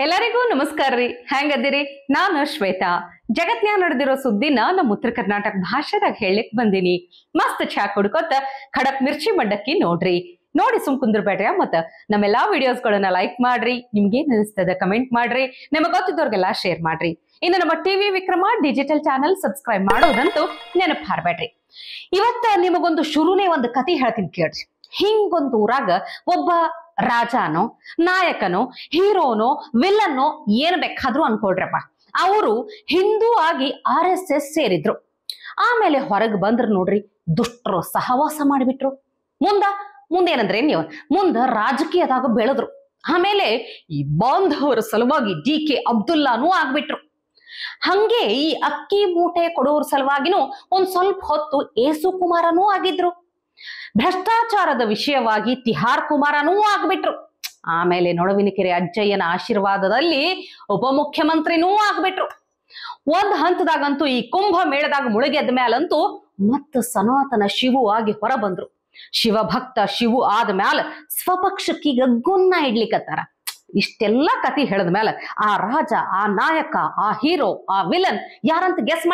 ಎಲ್ಲರಿಗೂ ನಮಸ್ಕಾರ ರೀ. ಹೆಂಗದಿರಿ? ನಾನು ಶ್ವೇತಾ. ಜಗತ್ನ್ಯಾಗ ನಡೆದಿರೋ ಸುದ್ದಿನ ನಮ್ಮ ಉತ್ತರ ಕರ್ನಾಟಕ ಭಾಷೆದಾಗ ಹೇಳಲಿಕ್ ಬಂದಿನಿ. ಮಸ್ತ್ ಚಾ ಕುಡ್ಕೊತ ಖಡಕ್ ಮಿರ್ಚಿ ಮಂಡಕ್ಕಿ ನೋಡ್ರಿ. ನೋಡಿ ಸುಮ್ ಕುಂದ್ರಬೇಡ್ರಿ. ಮತ್ತ ನಮ್ಮೆಲ್ಲಾ ವಿಡಿಯೋಸ್ಗಳನ್ನ ಲೈಕ್ ಮಾಡ್ರಿ. ನಿಮ್ಗೇನ್ ಅನಿಸ್ತದ ಕಮೆಂಟ್ ಮಾಡ್ರಿ. ನಿಮಗ್ ಗೊತ್ತಿದ್ದವ್ರಿಗೆಲ್ಲಾ ಶೇರ್ ಮಾಡ್ರಿ. ಇನ್ನು ನಮ್ಮ TV Vikrama digital channel subscribe ಮಾಡೋದಂತೂ ನೆನಪು ಹಾರ್ಬೇಡ್ರಿ. ಇವತ್ತ ನಿಮಗೊಂದು ಶುರುನೇ ಒಂದು ಕತೆ ಹೇಳ್ತೀನಿ ಕೇಳ್ರಿ. ಹಿಂಗೊಂದು ಊರಾಗ ಒಬ್ಬ ರಾಜಾನೋ ನಾಯಕನೋ ಹೀರೋನೋ ವಿಲನ್ನೋ ಏನ್ ಬೇಕಾದ್ರೂ ಅನ್ಕೊಳ್ರಪ್ಪ, ಅವರು ಹಿಂದೂ ಆಗಿ RSS ಸೇರಿದ್ರು. ಆಮೇಲೆ ಹೊರಗೆ ಬಂದ್ರು ನೋಡ್ರಿ, ದುಷ್ಟರು ಸಹವಾಸ ಮಾಡಿಬಿಟ್ರು. ಮುಂದೇನಂದ್ರೆ ಮುಂದ ರಾಜಕೀಯದಾಗ ಬೆಳೆದ್ರು. ಆಮೇಲೆ ಈ ಬಾಂಧವರ ಸಲುವಾಗಿ DK ಅಬ್ದುಲ್ಲಾನೂ ಆಗ್ಬಿಟ್ರು. ಹಂಗೆ ಈ ಅಕ್ಕಿ ಮೂಟೆ ಕೊಡೋರ ಸಲುವಾಗಿನೂ ಒಂದ್ ಸ್ವಲ್ಪ ಹೊತ್ತು ಏಸು ಕುಮಾರನೂ ಆಗಿದ್ರು. ಭ್ರಷ್ಟಾಚಾರದ ವಿಷಯವಾಗಿ ತಿಹಾರ್ ಕುಮಾರನೂ ಆಗ್ಬಿಟ್ರು. ಆಮೇಲೆ ನೊಡವಿನಕೆರೆ ಅಜ್ಜಯ್ಯನ ಆಶೀರ್ವಾದದಲ್ಲಿ ಉಪಮುಖ್ಯಮಂತ್ರಿನೂ ಆಗ್ಬಿಟ್ರು. ಒಂದ್ ಹಂತದಾಗಂತೂ ಈ ಕುಂಭ ಮೇಳದಾಗ ಮುಳುಗೆದ್ದ ಮ್ಯಾಲಂತೂ ಮತ್ತ ಸನಾತನ ಶಿವು ಆಗಿ ಹೊರ ಬಂದ್ರು. ಶಿವಭಕ್ತ ಶಿವು ಆದ ಮ್ಯಾಲ ಸ್ವಪಕ್ಷಕ್ಕೀಗ ಗುನ್ನ ಇಡ್ಲಿಕ್ಕತ್ತಾರ. ಇಷ್ಟೆಲ್ಲ ಕತಿ ಹೇಳದ ಮ್ಯಾಲ ಆ ರಾಜ, ಆ ನಾಯಕ, ಆ ಹೀರೋ, ಆ ವಿಲನ್ ಯಾರಂತ ಗೆಸ್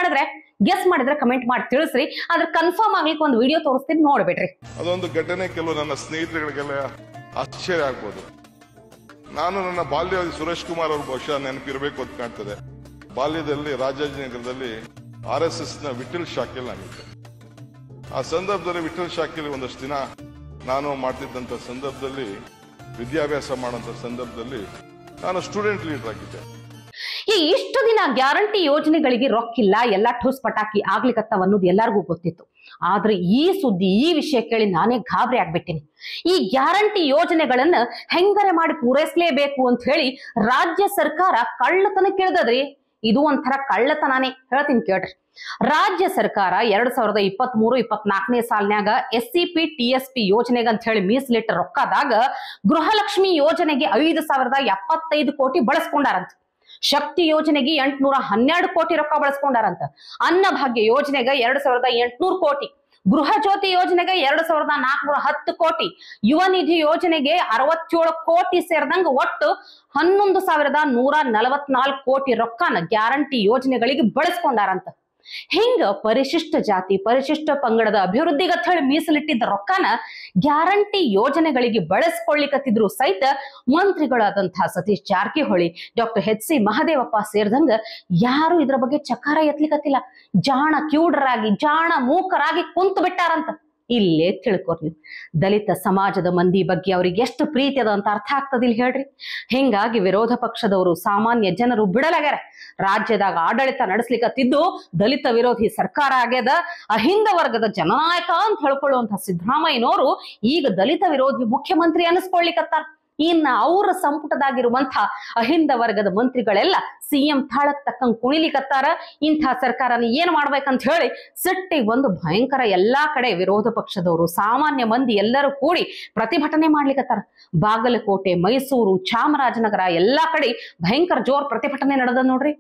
ಮಾಡಿದ್ರೆ ಕಮೆಂಟ್ ಮಾಡಿ ತಿಳಿಸ್ರಿ. ಆದ್ರೆ ಕನ್ಫರ್ಮ್ ಆಗ್ಲಿಕ್ಕೆ ಒಂದು ವಿಡಿಯೋ ತೋರಿಸ್ತೀನಿ, ನೋಡ್ಬೇಡ್ರಿ. ಅದೊಂದು ಘಟನೆ ಕೆಲವು ನನ್ನ ಸ್ನೇಹಿತರಿಗೆಲ್ಲ ಆಶ್ಚರ್ಯ ಆಗ್ಬೋದು. ನಾನು ನನ್ನ ಬಾಲ್ಯದಲ್ಲಿ ಸುರೇಶ್ ಕುಮಾರ್ ಅವ್ರ ಬಹುಶಃ ನೆನಪಿರಬೇಕು ಅಂತ ಕಾಣ್ತದೆ. ಬಾಲ್ಯದಲ್ಲಿ ರಾಜಾಜಿನಗರದಲ್ಲಿ RSS ನ ವಿಠಲ್ ಶಾಖೆಯಲ್ಲಿ ನಾನಿದ್ದೆ. ಆ ಸಂದರ್ಭದಲ್ಲಿ ವಿಠಲ್ ಶಾಖೆಯಲ್ಲಿ ಒಂದಷ್ಟು ದಿನ ನಾನು ಮಾಡ್ತಿದ್ದಂತ ಸಂದರ್ಭದಲ್ಲಿ, ವಿದ್ಯಾಭ್ಯಾಸ ಮಾಡುವಂತ ಸಂದರ್ಭದಲ್ಲಿ ನಾನು ಸ್ಟೂಡೆಂಟ್ ಲೀಡರ್ ಆಗಿದ್ದೆ. ಈ ಇಷ್ಟು ದಿನ ಗ್ಯಾರಂಟಿ ಯೋಜನೆಗಳಿಗೆ ರೊಕ್ಕಿಲ್ಲ, ಎಲ್ಲಾ ಠೂಸ್ ಪಟಾಕಿ ಆಗ್ಲಿಕ್ಕತ್ತವ ಅನ್ನೋದು ಎಲ್ಲರಿಗೂ ಗೊತ್ತಿತ್ತು. ಆದ್ರೆ ಈ ಸುದ್ದಿ, ಈ ವಿಷಯ ಕೇಳಿ ನಾನೇ ಗಾಬರಿ ಆಗ್ಬಿಟ್ಟಿನಿ. ಈ ಗ್ಯಾರಂಟಿ ಯೋಜನೆಗಳನ್ನ ಹೆಂಗರೆ ಮಾಡಿ ಪೂರೈಸಲೇಬೇಕು ಅಂತ ಹೇಳಿ ರಾಜ್ಯ ಸರ್ಕಾರ ಕಳ್ಳತನ ಕೇಳ್ದದ್ರಿ. ಇದು ಒಂಥರ ಕಳ್ಳತನಾನೇ, ಹೇಳ್ತೀನಿ ಕೇಳ್ರಿ. ರಾಜ್ಯ ಸರ್ಕಾರ 2023-24ನೇ ಸಾಲಿನ್ಯಾಗ SCP TSP ಯೋಜನೆಗೆ ಅಂತ ಹೇಳಿ ಮೀಸಲಿಟ್ಟ ರೊಕ್ಕದಾಗ ಗೃಹಲಕ್ಷ್ಮಿ ಯೋಜನೆಗೆ 5,075 ಕೋಟಿ ಬಳಸ್ಕೊಂಡಾರಂತ. ಶಕ್ತಿ ಯೋಜನೆಗೆ 812 ಕೋಟಿ ರೊಕ್ಕ ಬಳಸ್ಕೊಂಡಾರಂತ. ಅನ್ನಭಾಗ್ಯ ಯೋಜನೆಗೆ 2,800 ಕೋಟಿ, ಗೃಹ ಜ್ಯೋತಿ ಯೋಜನೆಗೆ 2,410 ಕೋಟಿ, ಯುವ ನಿಧಿ ಯೋಜನೆಗೆ 67 ಕೋಟಿ ಸೇರಿದಂಗ ಒಟ್ಟು 11,144 ಕೋಟಿ ರೊಕ್ಕನ ಗ್ಯಾರಂಟಿ ಯೋಜನೆಗಳಿಗೆ ಬಳಸ್ಕೊಂಡಾರಂತ. ಹಿಂಗ ಪರಿಶಿಷ್ಟ ಜಾತಿ ಪರಿಶಿಷ್ಟ ಪಂಗಡದ ಅಭಿವೃದ್ಧಿಗೆ ಅಂತ ಹೇಳಿ ಮೀಸಲಿಟ್ಟಿದ್ದ ರೊಕ್ಕನ ಗ್ಯಾರಂಟಿ ಯೋಜನೆಗಳಿಗೆ ಬಳಸ್ಕೊಳ್ಳಿಕತ್ತಿದ್ರು ಸಹಿತ ಮಂತ್ರಿಗಳಾದಂತಹ ಸತೀಶ್ ಜಾರಕಿಹೊಳಿ, ಡಾಕ್ಟರ್ HC ಮಹದೇವಪ್ಪ ಸೇರಿದಂಗ ಯಾರು ಇದ್ರ ಬಗ್ಗೆ ಚಕಾರ ಎತ್ಲಿಕತ್ತಿಲ್ಲ. ಜಾಣ ಕ್ಯೂಡರಾಗಿ, ಜಾಣ ಮೂಕರಾಗಿ ಕುಂತು ಬಿಟ್ಟಾರಂತ. ಇಲ್ಲೇ ತಿಳ್ಕೊರ್ ನೀವು, ದಲಿತ ಸಮಾಜದ ಮಂದಿ ಬಗ್ಗೆ ಅವ್ರಿಗೆ ಎಷ್ಟು ಪ್ರೀತಿ ಅದ ಅಂತ ಅರ್ಥ ಆಗ್ತದಿಲ್ಲ ಹೇಳ್ರಿ. ಹಿಂಗಾಗಿ ವಿರೋಧ ಪಕ್ಷದವರು, ಸಾಮಾನ್ಯ ಜನರು ಬಿಡಲಾಗ್ಯಾರ. ರಾಜ್ಯದಾಗ ಆಡಳಿತ ನಡೆಸ್ಲಿಕ್ಕತ್ತಿದ್ದು ದಲಿತ ವಿರೋಧಿ ಸರ್ಕಾರ ಆಗ್ಯದ. ಅಹಿಂದ ವರ್ಗದ ಜನನಾಯಕ ಅಂತ ಹೇಳ್ಕೊಳ್ಳುವಂತ ಸಿದ್ದರಾಮಯ್ಯನವರು ಈಗ ದಲಿತ ವಿರೋಧಿ ಮುಖ್ಯಮಂತ್ರಿ ಅನಿಸ್ಕೊಳ್ಲಿಕ್ಕತ್ತಾರ. ಇನ್ನ ಅವ್ರ ಸಂಪುಟದಾಗಿರುವಂತ ಅಹಿಂದ ವರ್ಗದ ಮಂತ್ರಿಗಳೆಲ್ಲ CM ತಾಳಕ್ ತಕ್ಕಂಗ್ ಕುಣಿಲಿಕತ್ತಾರ. ಇಂಥ ಸರ್ಕಾರನ ಏನ್ ಮಾಡ್ಬೇಕಂತ ಹೇಳಿ ಸಿಟ್ಟಿಗೆ ಒಂದು ಭಯಂಕರ ಎಲ್ಲಾ ಕಡೆ ವಿರೋಧ ಪಕ್ಷದವರು, ಸಾಮಾನ್ಯ ಮಂದಿ ಎಲ್ಲರೂ ಕೂಡಿ ಪ್ರತಿಭಟನೆ ಮಾಡ್ಲಿಕತ್ತಾರ. ಬಾಗಲಕೋಟೆ, ಮೈಸೂರು, ಚಾಮರಾಜನಗರ ಎಲ್ಲಾ ಕಡೆ ಭಯಂಕರ ಜೋರ್ ಪ್ರತಿಭಟನೆ ನಡೆದ ನೋಡ್ರಿ.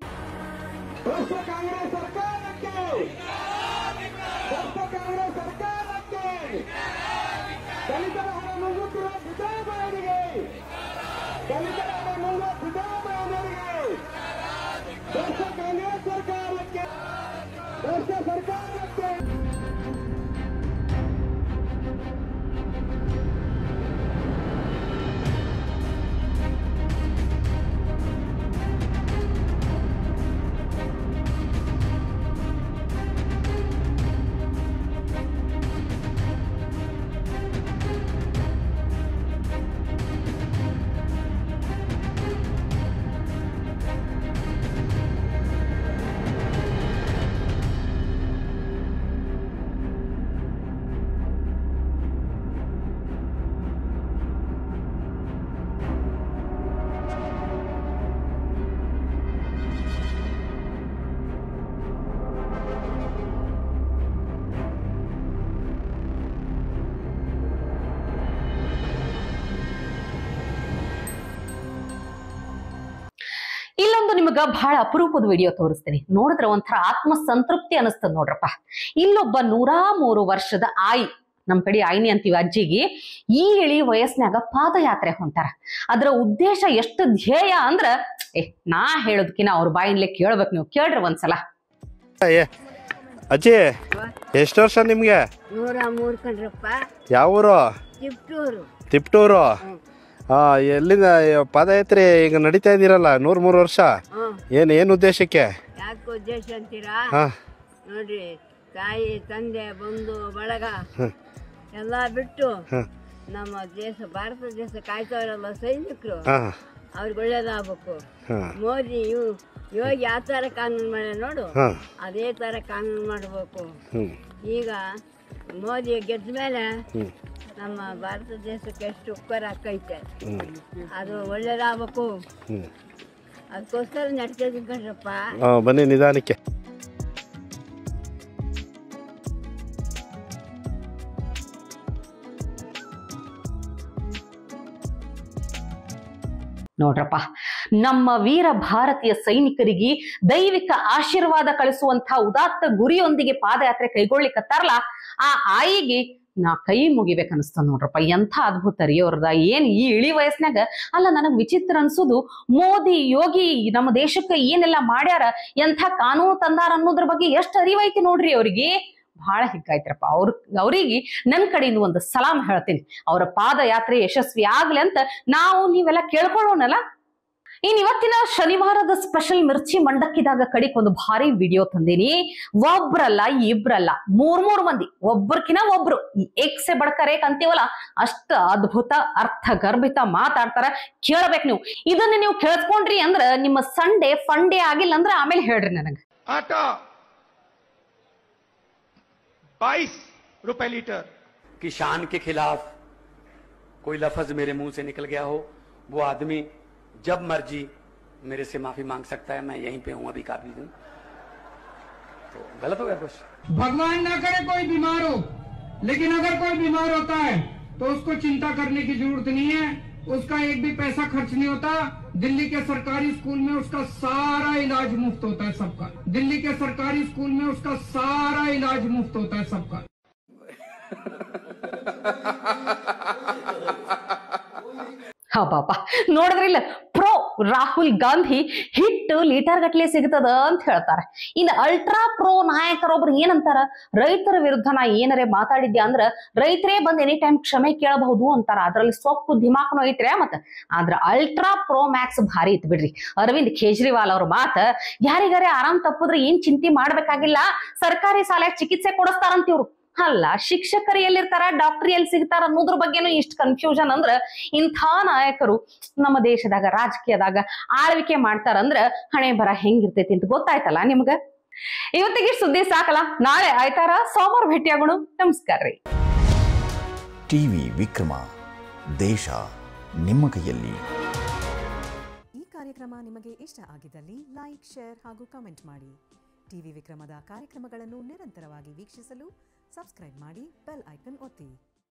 ಇಲ್ಲೊಂದು ನಿಮಗ ಬಹಳ ಅಪರೂಪದ ವಿಡಿಯೋ ತೋರಿಸ್ತೀನಿ. ನೋಡಿದ್ರೆ ಒಂಥರ ಆತ್ಮ ಸಂತೃಪ್ತಿ ಅನಿಸ್ತದ ನೋಡ್ರಪ್ಪ. ಇಲ್ಲೊಬ್ಬ 103 ವರ್ಷದ ಆಯಿ, ನಮ್ ಕಡೆ ಆಯ್ನಿ ಅಂತೀವಿ ಅಜ್ಜಿಗೆ, ಈ ಇಳಿ ವಯಸ್ಸಿನಾಗ ಪಾದಯಾತ್ರೆ ಹೊಂಟಾರ. ಅದರ ಉದ್ದೇಶ ಎಷ್ಟು ಧ್ಯೇಯ ಅಂದ್ರ ನಾ ಹೇಳೋದಕ್ಕಿನ್ನ ಅವ್ರ ಬಾಯಿಂದಲೇ ಕೇಳ್ಬೇಕು, ನೀವು ಕೇಳ್ರಿ ಒಂದ್ಸಲ. ಅಜ್ಜಿ ಎಷ್ಟು ವರ್ಷ ನಿಮ್ಗೆ? 103 ಕಣ್ರಪ್ಪ. ಯಾವ ಊರು? ತಿಪ್ಟೂರು. ಎಲ್ಲಿಂದ ಪಾದಯಾತ್ರೆ ಈಗ ನಡೀತಾ ಇದ್ದೀರಲ್ಲ 103 ವರ್ಷ, ಏನು ಉದ್ದೇಶಕ್ಕೆ? ಯಾಕೆ ಉದ್ದೇಶ ಅಂತೀರಾ? ನೋಡ್ರಿ, ತಾಯಿ ತಂದೆ ಬಂಧು ಬಳಗ ಎಲ್ಲ ಬಿಟ್ಟು ನಮ್ಮ ದೇಶ ಭಾರತ ದೇಶ ಕಾಯ್ತಾರಲ್ಲ ಸೈನಿಕರು, ಅವ್ರಿಗೆ ಒಳ್ಳೇದಾಗಬೇಕು. ಮೋದಿ ಯೋಗಿ ಯಾವ ಥರ ಕಾನೂನು ಮಾಡಿ ನೋಡು, ಅದೇ ಥರ ಕಾನೂನು ಮಾಡಬೇಕು. ಈಗ ಮೋದಿ ಗೆದ್ದ ಮೇಲೆ ನಮ್ಮ ಭಾರತ ದೇಶಕ್ಕೆ ಎಷ್ಟು ಉಪಕಾರ ಆಕೈತೆ, ಅದು ಒಳ್ಳೇದಾಗಬೇಕು. ಅದಕ್ಕೋಸ್ಕರ ನಡ್ತಿದ್ದೀನಿ ಕಣ್ರಪ್ಪ. ಬನ್ನಿ ನಿಧಾನಕ್ಕೆ. ನೋಡ್ರಪ್ಪ, ನಮ್ಮ ವೀರ ಭಾರತೀಯ ಸೈನಿಕರಿಗೆ ದೈವಿಕ ಆಶೀರ್ವಾದ ಕಳಿಸುವಂತ ಉದಾತ್ತ ಗುರಿಯೊಂದಿಗೆ ಪಾದಯಾತ್ರೆ ಕೈಗೊಳ್ಳಿಕತ್ತಾರಲ್ಲ, ಆ ಆಯಿಗೆ ನಾ ಕೈ ಮುಗಿಬೇಕನ್ನಿಸ್ತ ನೋಡ್ರಪ್ಪ. ಎಂಥ ಅದ್ಭುತ ರೀ ಅವ್ರದ. ಏನ್ ಈ ಇಳಿ ವಯಸ್ಸಿನಾಗ ಅಲ್ಲ, ನನಗ್ ವಿಚಿತ್ರ ಅನ್ಸುದು, ಮೋದಿ ಯೋಗಿ ನಮ್ಮ ದೇಶಕ್ಕೆ ಏನೆಲ್ಲ ಮಾಡ್ಯಾರ, ಎಂಥ ಕಾನೂನು ತಂದಾರ ಅನ್ನೋದ್ರ ಬಗ್ಗೆ ಎಷ್ಟು ಅರಿವೈತಿ ನೋಡ್ರಿ ಅವ್ರಿಗೆ. ಬಹಳ ಹಿಗ್ಗಾಯ್ತ್ರಪ್ಪ. ಅವ್ರಿಗೆ ನನ್ನ ಕಡೆಯಿಂದ ಒಂದು ಸಲಾಮ್ ಹೇಳ್ತೀನಿ. ಅವರ ಪಾದಯಾತ್ರೆ ಯಶಸ್ವಿ ಆಗ್ಲಿ ಅಂತ ನಾವು ನೀವೆಲ್ಲ ಕೇಳ್ಕೊಳ್ಳೋಣಲ್ಲ. ಇವತ್ತಿನ ಶನಿವಾರದ ಸ್ಪೆಷಲ್ ಮಿರ್ಚಿ ಮಂಡಕ್ಕಿದಾಗ ಕಡಿಕ್ ಒಂದು ಭಾರಿ ವಿಡಿಯೋ ತಂದೀನಿ. ಒಬ್ರಲ್ಲ ಇಬ್ರಲ್ಲ, 3 ಮಂದಿ, ಒಬ್ರಕಿನ ಒಬ್ರು ಏಕ್ಸೆ ಬಡ್ಕರೇಕ್ ಅಂತೀವಲ್ಲ, ಅಷ್ಟ ಅದ್ಭುತ ಅರ್ಥಗರ್ಭಿತ ಮಾತಾಡ್ತಾರ. ಕೇಳ್ಬೇಕು ನೀವು. ಇದನ್ನ ನೀವು ಕೇಳಿಸ್ಕೊಂಡ್ರಿ ಅಂದ್ರ ನಿಮ್ಮ ಸಂಡೇ ಫಂಡೇ ಆಗಿಲ್ಲ ಅಂದ್ರ ಆಮೇಲೆ ಹೇಳ್ರಿ ನನಗೆ. आटा 22 रुपए लीटर। किसान के खिलाफ कोई लफ्ज मेरे मुंह से निकल गया हो, वो आदमी जब मर्जी मेरे से माफी मांग सकता है। मैं यहीं पे हूं अभी काफी दिन, तो गलत हो गया कुछ। भगवान ना करे कोई बीमार हो, लेकिन अगर कोई बीमार होता है तो उसको चिंता करने की जरूरत नहीं है। उसका एक भी पैसा खर्च नहीं होता। दिल्ली के सरकारी स्कूल में उसका सारा इलाज मुफ्त होता है सबका। दिल्ली के सरकारी स्कूल में उसका सारा इलाज मुफ्त होता है सबका। ಪಾಪ ನೋಡಿದ್ರಿಲ್ಲ, ಪ್ರೋ ರಾಹುಲ್ ಗಾಂಧಿ ಹಿಟ್ಟು ಲೀಟರ್ ಗಟ್ಲೆ ಸಿಗ್ತದ ಅಂತ ಹೇಳ್ತಾರೆ. ಇನ್ನು ಅಲ್ಟ್ರಾ ಪ್ರೋ ನಾಯಕರೊಬ್ರು ಏನಂತಾರ, ರೈತರ ವಿರುದ್ಧ ನಾ ಏನರೇ ಮಾತಾಡಿದ್ಯಾ ಅಂದ್ರ ರೈತರೇ ಬಂದ್ ಎನಿ ಟೈಮ್ ಕ್ಷಮೆ ಕೇಳಬಹುದು ಅಂತಾರ. ಅದ್ರಲ್ಲಿ ಸೊಪ್ಪು ದಿಮಾಕ್ನು ಐತ್ರಿ. ಮತ್ತ ಆದ್ರ ಅಲ್ಟ್ರಾ ಪ್ರೋ ಮ್ಯಾಕ್ಸ್ ಭಾರಿ ಇತ್ ಬಿಡ್ರಿ. ಅರವಿಂದ್ ಕೇಜ್ರಿವಾಲ್ ಅವ್ರ ಮಾತ, ಯಾರಿಗಾರೆ ಆರಾಮ್ ತಪ್ಪುದ್ರೆ ಏನ್ ಚಿಂತೆ ಮಾಡ್ಬೇಕಾಗಿಲ್ಲ, ಸರ್ಕಾರಿ ಶಾಲೆಗೆ ಚಿಕಿತ್ಸೆ ಕೊಡಿಸ್ತಾರಂತಿವ್ರು. ಅಲ್ಲ, ಶಿಕ್ಷಕರು ಎಲ್ಲಿರ್ತಾರ, ಡಾಕ್ಟರ್ ಎಲ್ಲಿ ಸಿಗ್ತಾರ ಅನ್ನೋದ್ರ ಬಗ್ಗೆನೂ ಇಷ್ಟು ಕನ್ಫ್ಯೂಷನ್ ಅಂದ್ರ ಇಂಥ ನಾಯಕರು ನಮ್ಮ ದೇಶದಾಗ ರಾಜಕೀಯದಾಗ ಆಳ್ವಿಕೆ ಮಾಡ್ತಾರಂದ್ರ ಹಣೆ ಬರ ಹೆಂಗಿರ್ತೈತಿ ಅಂತ ಗೊತ್ತಾಯ್ತಲ್ಲ ನಿಮ್ಗ. ಇವತ್ತಿಗೆ ಸುದ್ದಿ ಸಾಕಲ್ಲ, ನಾಳೆ ಆಯ್ತಾರ ಸೋಮವಾರ ಭೇಟಿಯಾಗೋಣ. ನಮಸ್ಕಾರ ರೀ. ಟಿವಿ ವಿಕ್ರಮ, ದೇಶ ನಿಮ್ಮ ಕೈಯಲ್ಲಿ. ಈ ಕಾರ್ಯಕ್ರಮ ನಿಮಗೆ ಇಷ್ಟ ಆಗಿದ್ದಲ್ಲಿ ಲೈಕ್, ಶೇರ್ ಹಾಗೂ ಕಮೆಂಟ್ ಮಾಡಿ. ಟಿವಿ ವಿಕ್ರಮದ ಕಾರ್ಯಕ್ರಮಗಳನ್ನು ನಿರಂತರವಾಗಿ ವೀಕ್ಷಿಸಲು ಸಬ್ಸ್ಕ್ರೈಬ್ ಮಾಡಿ, ಬೆಲ್ ಐಕನ್ ಒತ್ತಿ.